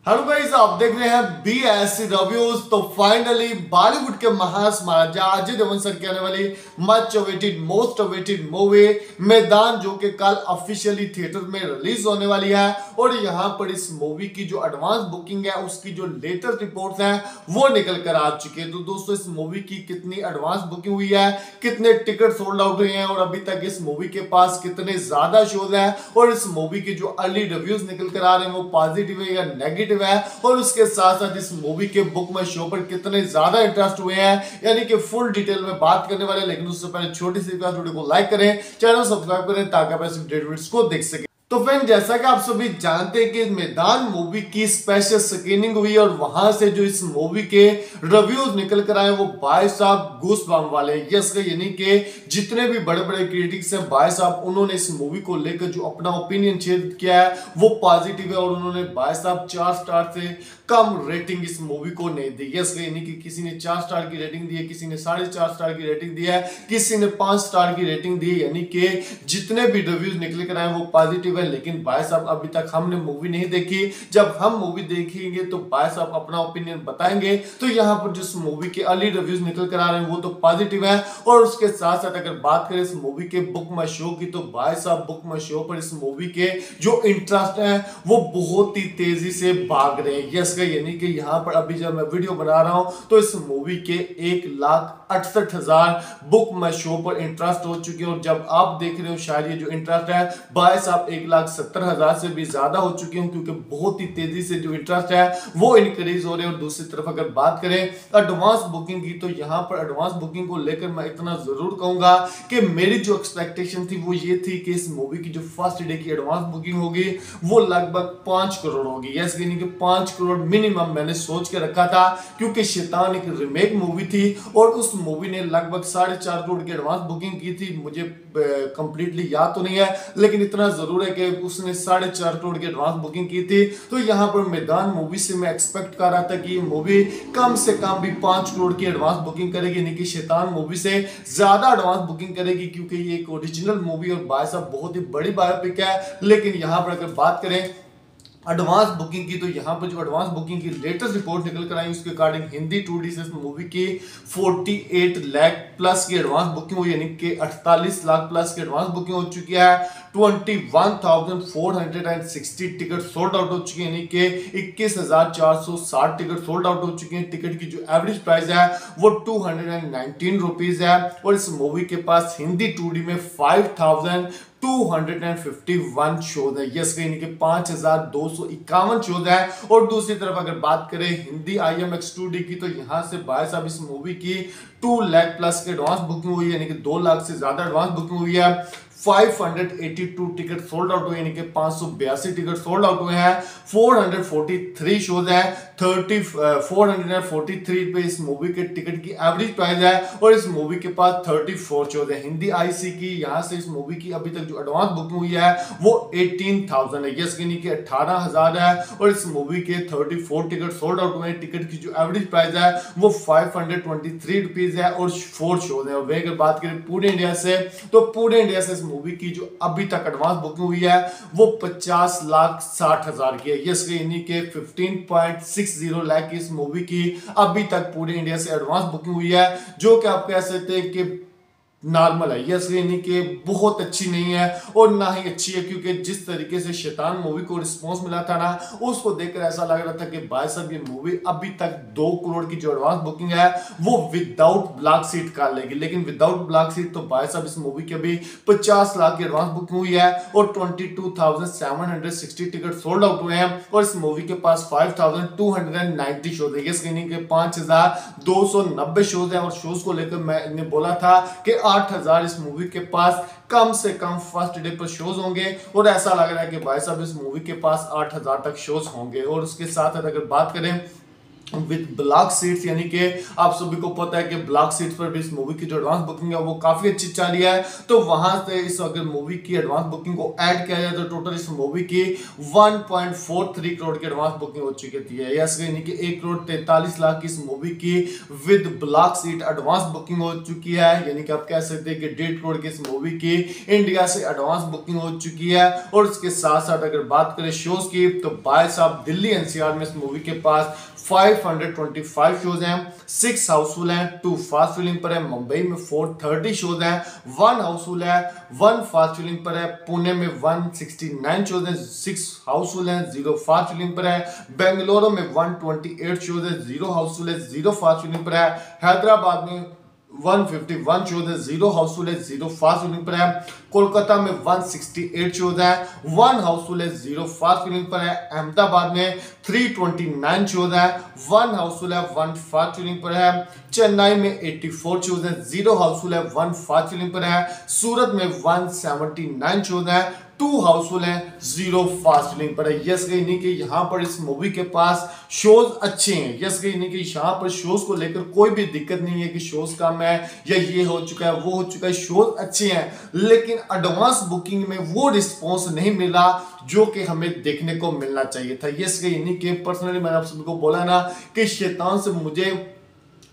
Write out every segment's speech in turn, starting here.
Hello guys, आप देख रहे हैं BSC रिव्यूज। तो फाइनली बॉलीवुड के महान महाराजा अजय देवगन सर की आने वाली much awaited most awaited movie मैदान, जो कि कल ऑफिशियली थिएटर में रिलीज होने वाली है। और यहाँ पर इस मूवी की जो एडवांस बुकिंग है, उसकी जो लेटेस्ट रिपोर्ट्स हैं वो निकल कर आ चुकी है। तो दोस्तों, इस मूवी की कितनी एडवांस बुकिंग हुई है, कितने टिकट सोल्ड आउट हुए हैं और अभी तक इस मूवी के पास कितने ज्यादा शोज हैं, और इस मूवी के जो अर्ली रिव्यूज निकल कर आ रहे हैं वो पॉजिटिव है या नेगेटिव है, और उसके साथ साथ इस मूवी के बुक में शो पर कितने ज्यादा इंटरेस्ट हुए हैं, यानी कि फुल डिटेल में बात करने वाले। लेकिन उससे पहले छोटी सी वीडियो को लाइक करें, चैनल सब्सक्राइब करें ताकि आप ऐसे वीडियोस को देख सकें। तो फ्रेंड, जैसा कि आप सभी जानते हैं कि मैदान मूवी की स्पेशल स्क्रीनिंग हुई और वहां से जो इस मूवी के रिव्यूज निकल कर आए वो भाई साहब गूज़बम्प वाले। यस, यानी कि जितने भी बड़े बड़े क्रिटिक्स हैं भाई साहब, उन्होंने इस मूवी को लेकर जो अपना ओपिनियन शेयर किया है वो पॉजिटिव है, और उन्होंने भाई साहब 4 स्टार से कम रेटिंग इस मूवी को नहीं दी। यस, यानी कि किसी ने 4 स्टार की रेटिंग दी है, किसी ने 4.5 स्टार की रेटिंग दी है, किसी ने 5 स्टार की रेटिंग दी है। यानी कि जितने भी रिव्यूज निकल कर आए वो पॉजिटिव है। लेकिन भाई साहब, अभी तक हमने मूवी नहीं देखी, जब हम मूवी देखेंगे तो भाई साहब अपना ओपिनियन बताएंगे। तो यहाँ पर जिस मूवी के अर्ली रिव्यूज निकल कर आ रहे हैं वो तो पॉजिटिव है, और उसके साथ साथ अगर बात करें इस मूवी के बुक माई शो की, तो भाई साहब बुक माई शो पर इस मूवी के जो इंटरेस्ट है वो बहुत ही तेजी से भाग रहे हैं। यस, यानी कि यहाँ पर अभी जब मैं वीडियो बना रहा हूं तो इस मूवी के 1,68,000 बुक माई शो पर इंटरेस्ट हो चुके हैं, और जब आप देख रहे हो शायद ये जो इंटरेस्ट है भाई साहब 1,70,000 से भी ज्यादा हो चुके हैं, क्योंकि बहुत ही तेजी से जो इंटरेस्ट है वो इंक्रीज हो रहे हैं। और दूसरी तरफ अगर बात करें एडवांस बुकिंग की, तो यहाँ पर एडवांस बुकिंग को लेकर मैं इतना जरूर कहूंगा कि मेरी जो एक्सपेक्टेशन थी वो ये थी कि इस मूवी की जो फर्स्ट डे की एडवांस बुकिंग होगी वो लगभग 5 करोड़ होगी। यस, यानी कि 5 करोड़ मिनिमम मैंने सोच के रखा था, क्योंकि शैतान एक रीमेक मूवी थी और उस मूवी ने लगभग 4.5 करोड़ की एडवांस बुकिंग की थी। मुझे कंप्लीटली याद तो नहीं है, लेकिन इतना जरूर है कि उसने 4.5 करोड़ की एडवांस बुकिंग की थी। तो यहाँ पर मैदान मूवी से मैं एक्सपेक्ट कर रहा था कि ये मूवी कम से कम भी 5 करोड़ की एडवांस बुकिंग करेगी, यानी कि शैतान मूवी से ज्यादा एडवांस बुकिंग करेगी, क्योंकि ये एक ओरिजिनल मूवी और भाई साहब बहुत ही बड़ी बायोपिक है। लेकिन यहाँ पर अगर बात करें एडवांस बुकिंग की, तो यहाँ पर जो एडवांस बुकिंग की लेटेस्ट रिपोर्ट निकल कर आई उसके अकॉर्डिंग हिंदी 2D से मूवी की 48 लाख प्लस की एडवांस बुकिंग हुई, यानी कि 48 लाख प्लस की एडवांस बुकिंग हो चुकी है। 21,460 टिकट सोल्ड आउट हो चुकी है, यानी कि 21,460 टिकट सोल्ड आउट हो चुके हैं। टिकट की जो एवरेज प्राइस है वो 219 रुपीज है, और इस मूवी के पास हिंदी 2D में 5,251 शोज है। यस, यानी कि 5,251 शोज है। और दूसरी तरफ अगर बात करें हिंदी IMX 2D की, तो यहां से भाई साहब इस मूवी की 2 लाख प्लस की एडवांस बुकिंग हुई है, यानी कि 2 लाख से ज्यादा एडवांस बुकिंग हुई है। 582 टिकट सोल्ड आउट हुए, यानी कि 582 टिकट सोल्ड आउट हुए हैं। 443 शोज है, 443 पे इस मूवी के टिकट की एवरेज प्राइस है, और इस मूवी के पास 34 शोज है। हिंदी IC की यहां से इस मूवी की अभी तक जो एडवांस बुकिंग हुई है वो 18,000 है। यस, यानी कि 18,000 है, और इस मूवी के 34 टिकट सोल्ड आउट हुए हैं। टिकट की जो एवरेज प्राइस है वो 523 रुपीज है, और 4 शोज है। और वे अगर बात करें पूरे इंडिया से, तो पूरे इंडिया से मूवी की जो अभी तक एडवांस बुकिंग हुई है वो 50,60,000 की है। यस, यानी कि 15.60 लाख की इस मूवी की अभी तक पूरे इंडिया से एडवांस बुकिंग हुई है, जो कि आप कह सकते हैं कि नॉर्मल है। यस, यानी कि बहुत अच्छी नहीं है और ना ही अच्छी है, क्योंकि जिस तरीके से शैतान मूवी को रिस्पांस मिला था ना, उसको देखकर ऐसा लग रहा था कि भाई साहब ये मूवी अभी तक 2 करोड़ की जो एडवांस बुकिंग है वो विदाउट ब्लॉक सीट कर लेगी। लेकिन विदाउट ब्लॉक सीट तो भाई साहब इस मूवी की अभी 50 लाख की एडवांस बुकिंग हुई है, और 22,760 टिकट सोल्ड आउट हुए हैं, और इस मूवी के पास 5,290 शोज है। यस, यानी कि 5,290 शोज है। और शोज को लेकर मैंने बोला था कि 8,000 इस मूवी के पास कम से कम फर्स्ट डे पर शोज होंगे, और ऐसा लग रहा है कि भाई साहब इस मूवी के पास 8,000 तक शोज होंगे। और उसके साथ अगर बात करें विद ब्लॉक सीट्स, यानी कि आप सभी को पता है कि ब्लॉक सीट्स पर भी इस मूवी की जो एडवांस बुकिंग है वो काफी अच्छी चल रही है। तो वहां से इस अगर मूवी की एडवांस बुकिंग को ऐड किया जाए तो टोटल इस मूवी की 1.43 करोड़ की एडवांस बुकिंग हो चुकी थी, यस, यानी कि 1 करोड़ 43 लाख की इस मूवी की with block seat advance booking हो चुकी है। यानी कि आप कह सकते हैं कि 1.5 करोड़ की इस मूवी की इंडिया से एडवांस बुकिंग हो चुकी है। और इसके साथ साथ अगर बात करें शोज की तो भाई साहब दिल्ली एनसीआर में इस मूवी के पास 525 शोज हैं, 6 हाउसफुल हैं, 2 फास्ट फिलिंग पर है। मुंबई में 430 शोज हैं, 1 हाउसफुल है, 1 फास्ट फिलिंग पर है। पुणे में 169 शोज हैं, 6 हाउसफुल हैं, 0 फास्ट फिलिंग पर है। बेंगलुरु में 128 शोज है, 0 हाउसफुल है, 0 फास्ट फिलिंग पर है। हैदराबाद में 151 शोज है, 0 हाउसफुल है, 0 फास्ट फिलिंग पर है। कोलकाता में 168 शोज है, 1 हाउसफुल है, 0 फास्ट फिलिंग पर है। अहमदाबाद में 329 शोज है, 1 हाउसफुल है, 1 फास्ट फिलिंग पर है। चेन्नई में 84 शोज है, 0 हाउसफुल है, 1 फास्ट फिलिंग पर है। सूरत में 179 शोज है, 2 हाउसफुल है, 0 फास्ट फिलिंग पर है। यस गई नहीं कि यहाँ पर इस मूवी के पास शोज अच्छे हैं, यस गई नहीं कि यहाँ पर शोज को लेकर कोई भी दिक्कत नहीं है कि शोज कम है या ये हो चुका है वो हो चुका है, शोज अच्छे हैं। लेकिन एडवांस बुकिंग में वो रिस्पॉन्स नहीं मिला जो कि हमें देखने को मिलना चाहिए था। यस गई नहीं कि पर्सनली मैंने आप सभी को बोला ना कि शैतान से मुझे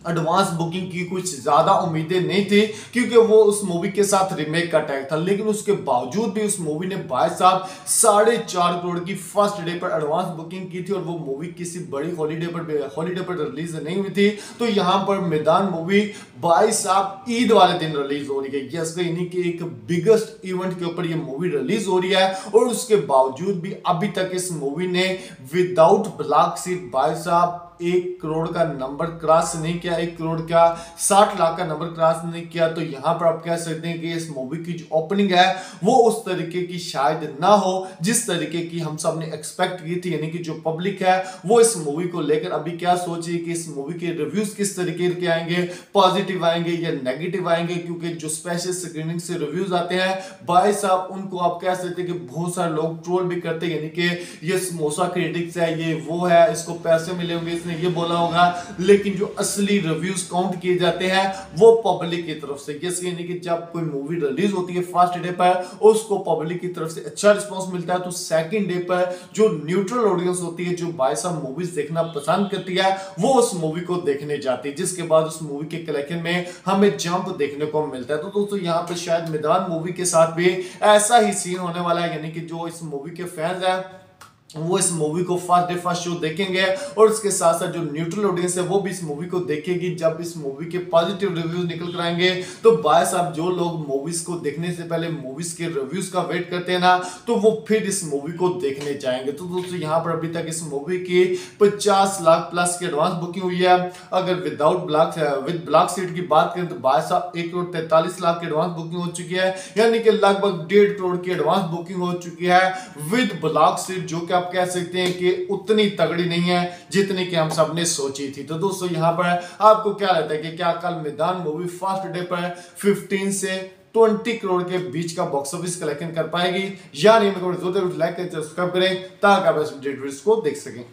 एडवांस बुकिंग की कुछ ज्यादा उम्मीदें नहीं थी क्योंकि वो उस मूवी के साथ रीमेक का टैग था, लेकिन उसके बावजूद भी उस मूवी ने भाई साहब 4.5 करोड़ की फर्स्ट डे पर एडवांस बुकिंग की थी और वो मूवी किसी बड़ी हॉलीडे पर रिलीज नहीं हुई थी। तो यहाँ पर मैदान मूवी भाई साहब ईद वाले दिन रिलीज हो रही है, यस इन्हीं के एक बिगेस्ट इवेंट के ऊपर ये मूवी रिलीज हो रही है और उसके बावजूद भी अभी तक इस मूवी ने विदाउट ब्लॉक सीट भाई साहब 1 करोड़ का नंबर क्रॉस नहीं किया, 1 करोड़ का 60 लाख का नंबर क्रॉस नहीं किया। तो यहां पर आप कह सकते हैं कि इस मूवी की जो ओपनिंग है वो उस तरीके की शायद ना हो जिस तरीके की हम सब ने एक्सपेक्ट की थी, यानी कि जो पब्लिक है वो इस मूवी को लेकर अभी क्या सोच रही है कि इस मूवी के रिव्यूज किस तरीके के आएंगे, पॉजिटिव आएंगे या नेगेटिव आएंगे। क्योंकि जो स्पेशल स्क्रीनिंग से रिव्यूज आते हैं भाई साहब उनको आप कह सकते हैं कि बहुत सारे लोग ट्रोल भी करते हैं, यानी कि ये समोसा क्रिटिक्स है, ये वो है, इसको पैसे मिले होंगे, ने ये बोला होगा। लेकिन जो असली रिव्यूज काउंट किए जाते हैं वो पब्लिक की तरफ से, यानी कि जब कोई मूवी रिलीज होती है फर्स्ट डे पर उसको पब्लिक की तरफ से अच्छा रिस्पांस मिलता है, तो सेकंड डे पर जो न्यूट्रल ऑडियंस होती है, जो भाई साहब मूवीज देखना पसंद करती है, वो उस मूवी को देखने जाती है, जिसके बाद उस मूवी के कलेक्शन में हमें जंप देखने को मिलता है। तो दोस्तों यहाँ पर शायद मैदान मूवी के साथ भी ऐसा ही सीन होने वाला है, यानी कि जो इस मूवी के फैंस हैं वो इस मूवी को फर्स्ट डे फर्स्ट शो देखेंगे और उसके साथ साथ जो न्यूट्रल ऑडियंस है वो भी इस मूवी को देखेगी। जब इस मूवी के पॉजिटिव रिव्यूज निकल कर आएंगे तो भाई साहब जो लोग मूवीज को देखने से पहले मूवीज के रिव्यूज का वेट करते हैं ना, तो वो फिर इस मूवी को देखने जाएंगे। तो दोस्तों यहाँ पर अभी तक इस मूवी की 50 लाख प्लस की एडवांस बुकिंग हुई है। अगर विद ब्लॉक सीट की बात करें तो भाई साहब 1 करोड़ 43 लाख की एडवांस बुकिंग हो चुकी है, यानी कि लगभग 1.5 करोड़ की एडवांस बुकिंग हो चुकी है विद ब्लॉक सीट, जो कि आप कह सकते हैं कि उतनी तगड़ी नहीं है जितनी कि हम सब ने सोची थी। तो दोस्तों यहाँ पर आपको क्या लगता है कि क्या कल मैदान मूवी फर्स्ट डे पर 15 से 20 करोड़ के बीच का बॉक्स ऑफिस कलेक्शन कर पाएगी या नहीं? मेरे को लाइक करें, सब्सक्राइब करें ताकि आप इस वीडियो को देख सकें।